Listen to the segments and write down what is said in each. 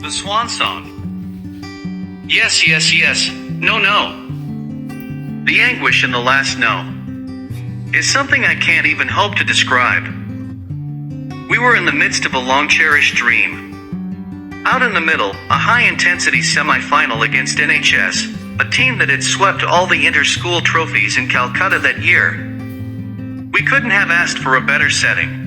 The Swansong. Yes, yes, yes. No, no. The anguish in the last no is something I can't even hope to describe. We were in the midst of a long-cherished dream. Out in the middle, a high-intensity semi-final against NHS, a team that had swept all the inter-school trophies in Calcutta that year. We couldn't have asked for a better setting.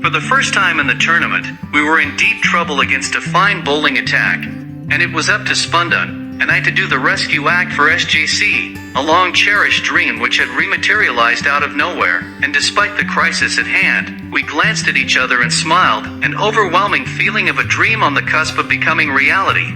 For the first time in the tournament, we were in deep trouble against a fine bowling attack, and it was up to Spundun and I to do the rescue act for SJC, a long-cherished dream which had rematerialized out of nowhere, and despite the crisis at hand, we glanced at each other and smiled, an overwhelming feeling of a dream on the cusp of becoming reality.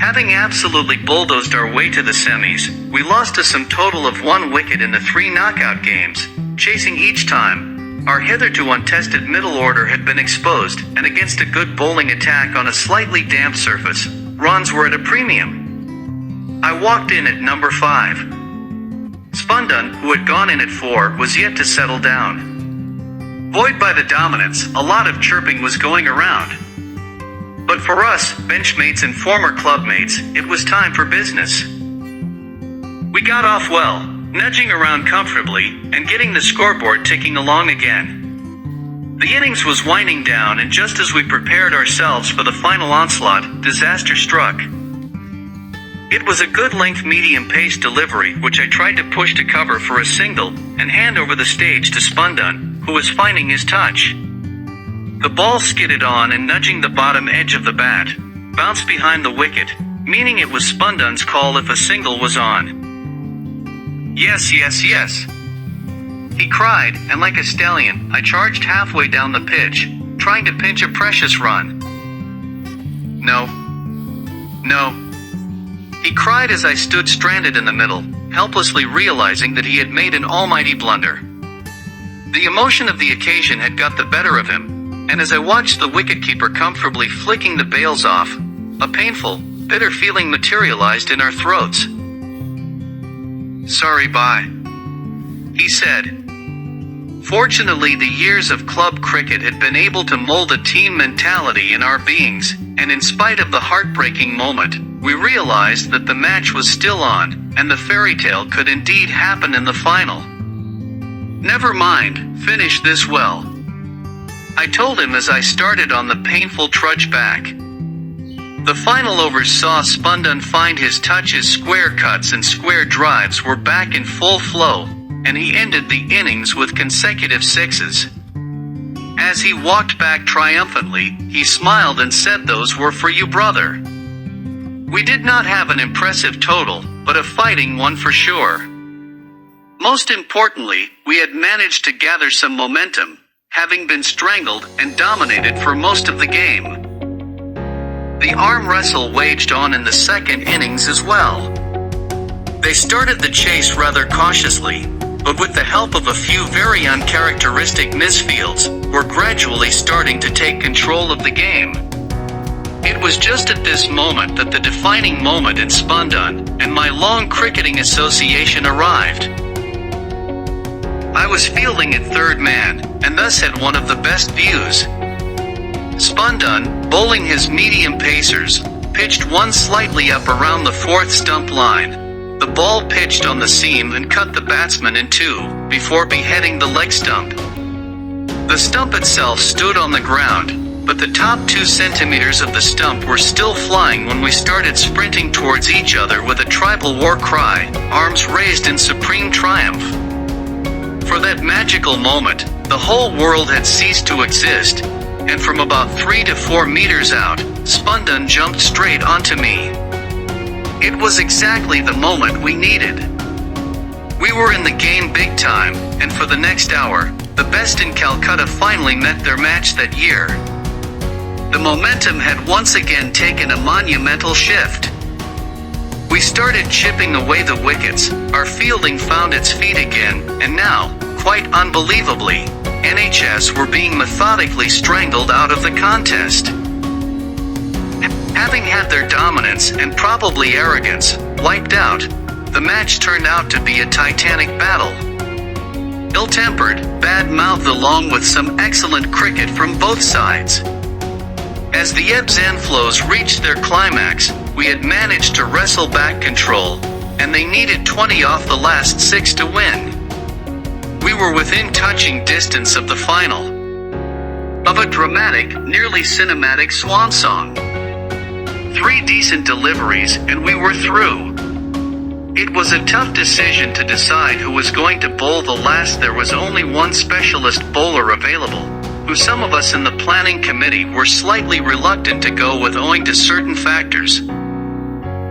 Having absolutely bulldozed our way to the semis, we lost a sum total of 1 wicket in the 3 knockout games, chasing each time. Our hitherto untested middle order had been exposed, and against a good bowling attack on a slightly damp surface, runs were at a premium. I walked in at number 5. Spundun, who had gone in at 4, was yet to settle down. Buoyed by the dominance, a lot of chirping was going around. But for us, benchmates and former clubmates, it was time for business. We got off well, nudging around comfortably, and getting the scoreboard ticking along again. The innings was winding down, and just as we prepared ourselves for the final onslaught, disaster struck. It was a good-length medium-paced delivery which I tried to push to cover for a single, and hand over the stage to Spundun, who was finding his touch. The ball skidded on and nudging the bottom edge of the bat, bounced behind the wicket, meaning it was Spundun's call if a single was on. Yes, yes, yes. He cried, and like a stallion, I charged halfway down the pitch, trying to pinch a precious run. No. No. He cried as I stood stranded in the middle, helplessly realizing that he had made an almighty blunder. The emotion of the occasion had got the better of him, and as I watched the wicketkeeper comfortably flicking the bails off, a painful, bitter feeling materialized in our throats. Sorry, bye, he said. Fortunately, the years of club cricket had been able to mold a team mentality in our beings, and in spite of the heartbreaking moment, we realized that the match was still on, and the fairy tale could indeed happen in the final. Never mind, finish this well, I told him as I started on the painful trudge back. The final overs saw Spundun find his touch as square cuts and square drives were back in full flow, and he ended the innings with consecutive sixes. As he walked back triumphantly, he smiled and said, "Those were for you, brother." We did not have an impressive total, but a fighting one for sure. Most importantly, we had managed to gather some momentum, having been strangled and dominated for most of the game. The arm wrestle waged on in the second innings as well. They started the chase rather cautiously, but with the help of a few very uncharacteristic misfields, were gradually starting to take control of the game. It was just at this moment that the defining moment in Spundun and my long cricketing association arrived. I was fielding at third man, and thus had one of the best views. Spundun, bowling his medium pacers, pitched one slightly up around the 4th stump line. The ball pitched on the seam and cut the batsman in 2, before beheading the leg stump. The stump itself stood on the ground, but the top 2 centimeters of the stump were still flying when we started sprinting towards each other with a tribal war cry, arms raised in supreme triumph. For that magical moment, the whole world had ceased to exist, and from about 3 to 4 meters out, Spundun jumped straight onto me. It was exactly the moment we needed. We were in the game big time, and for the next hour, the best in Calcutta finally met their match that year. The momentum had once again taken a monumental shift. We started chipping away the wickets, our fielding found its feet again, and now, quite unbelievably, NHS were being methodically strangled out of the contest. Having had their dominance and probably arrogance wiped out, the match turned out to be a titanic battle. Ill-tempered, bad-mouthed along with some excellent cricket from both sides. As the ebbs and flows reached their climax, we had managed to wrestle back control, and they needed 20 off the last 6 to win. We were within touching distance of the final. Of a dramatic, nearly cinematic Swansong. 3 decent deliveries and we were through. It was a tough decision to decide who was going to bowl the last. There was only one specialist bowler available, who some of us in the planning committee were slightly reluctant to go with owing to certain factors.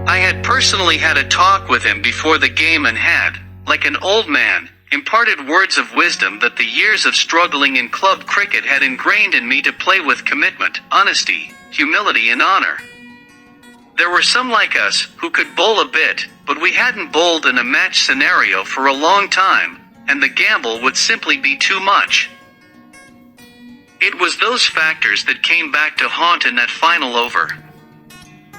I had personally had a talk with him before the game and had, like an old man, imparted words of wisdom that the years of struggling in club cricket had ingrained in me to play with commitment, honesty, humility and honor. There were some like us who could bowl a bit, but we hadn't bowled in a match scenario for a long time, and the gamble would simply be too much. It was those factors that came back to haunt in that final over.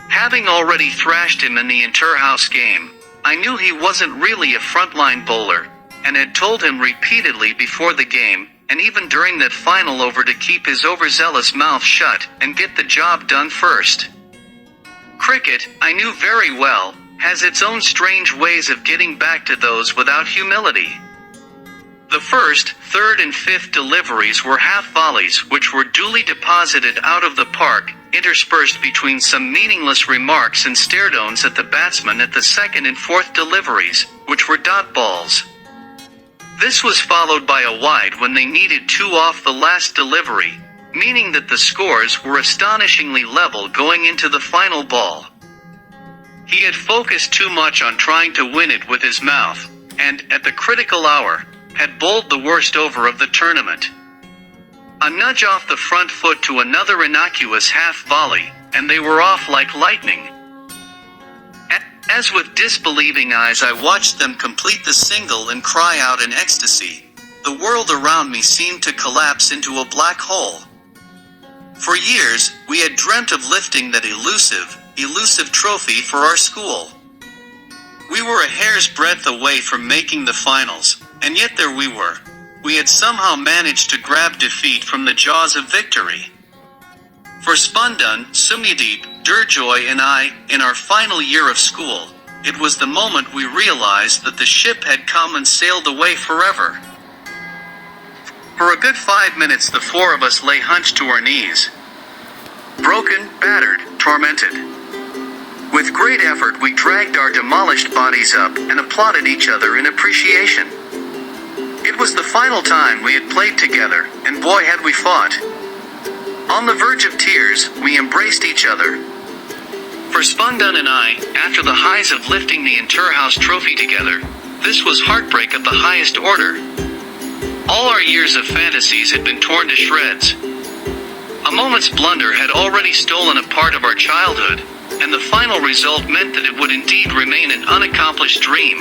Having already thrashed him in the inter-house game, I knew he wasn't really a frontline bowler, and had told him repeatedly before the game, and even during that final over, to keep his overzealous mouth shut and get the job done first. Cricket, I knew very well, has its own strange ways of getting back to those without humility. The first, third and fifth deliveries were half volleys which were duly deposited out of the park, interspersed between some meaningless remarks and stare-downs at the batsman at the second and fourth deliveries, which were dot balls. This was followed by a wide when they needed 2 off the last delivery, meaning that the scores were astonishingly level going into the final ball. He had focused too much on trying to win it with his mouth, and, at the critical hour, had bowled the worst over of the tournament. A nudge off the front foot to another innocuous half volley, and they were off like lightning. As with disbelieving eyes I watched them complete the single and cry out in ecstasy, the world around me seemed to collapse into a black hole. For years, we had dreamt of lifting that elusive trophy for our school. We were a hair's breadth away from making the finals, and yet there we were. We had somehow managed to grab defeat from the jaws of victory. For Swansong, Sumyadeep, Durjoy and I, in our final year of school, it was the moment we realized that the ship had come and sailed away forever. For a good 5 minutes the 4 of us lay hunched to our knees. Broken, battered, tormented. With great effort we dragged our demolished bodies up and applauded each other in appreciation. It was the final time we had played together, and boy had we fought. On the verge of tears, we embraced each other. For Swansong and I, after the highs of lifting the inter-house trophy together, this was heartbreak of the highest order. All our years of fantasies had been torn to shreds. A moment's blunder had already stolen a part of our childhood, and the final result meant that it would indeed remain an unaccomplished dream.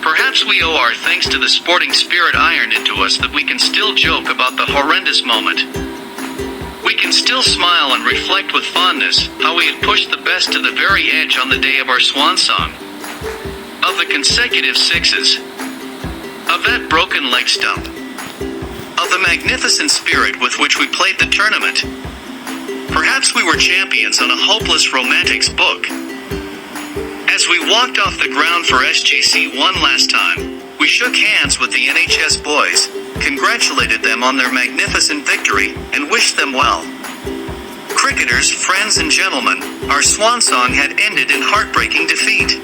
Perhaps we owe our thanks to the sporting spirit ironed into us that we can still joke about the horrendous moment. We can still smile and reflect with fondness how we had pushed the best to the very edge on the day of our Swansong. Of the consecutive 6s. Of that broken leg stump. Of the magnificent spirit with which we played the tournament. Perhaps we were champions on a hopeless romantic's book. As we walked off the ground for SGC one last time, we shook hands with the NHS boys, congratulated them on their magnificent victory, and wished them well. Cricketers, friends and gentlemen, our Swansong had ended in heartbreaking defeat.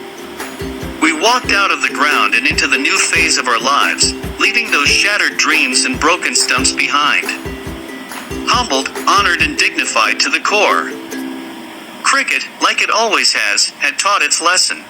We walked out of the ground and into the new phase of our lives, leaving those shattered dreams and broken stumps behind. Humbled, honored and dignified to the core. Cricket, like it always has, had taught its lesson.